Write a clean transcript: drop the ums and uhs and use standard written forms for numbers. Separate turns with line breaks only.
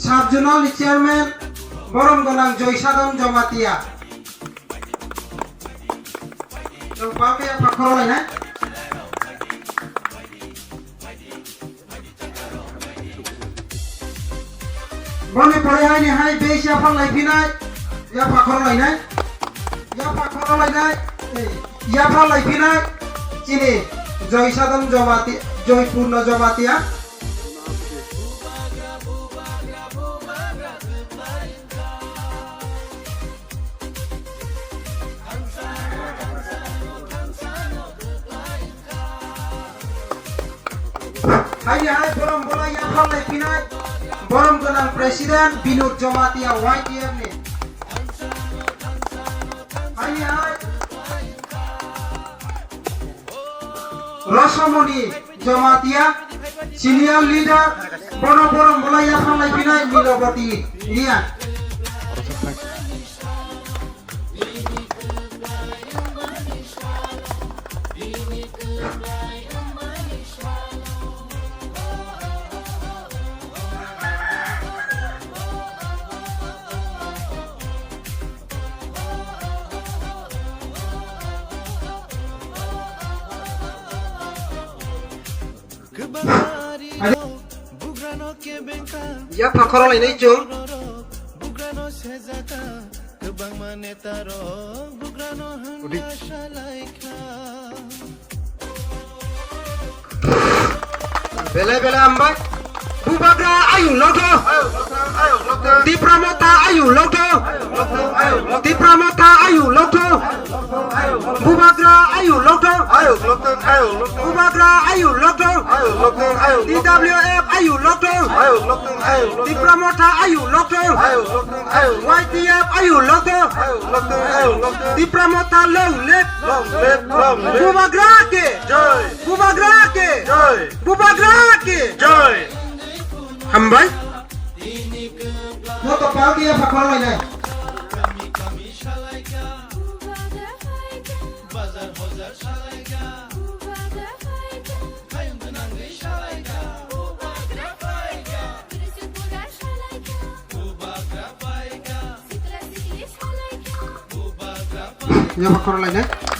Subzonal chairman বরমগোলাং জয়সাধন Jamatia পাকে পাখরলাই না বনে পড়ে আইনি হাই বেশ ফালাই ফিনাই ইয়া পাখরলাই নাই ইয়া ফালাই ফিনাই চিনি জয়সাধন জমাতি জয়পূর্ণ Jamatia Hai borom bola ya falai pinai borom golang presiden Binur Jamatia YTM ni hai Rasamoni Jamatia senior leader borom bola ya falai pinai Milobati Nia Ya pakoro lain itu. Bela ambai. Bubagra ayu logo. Dipramota ayu logo. Dipramota ayu logo. Bubagra ayu logo. Bubagra ayu logo. DWF ayu logo. Dipramota ayu logo. YTF ayu logo. Dipramota long live. Bubagra ke. Bubagra ke. Bubagra ke. Hambai. Moto pagi ya pakor lain ay. Ya pakor lain ay.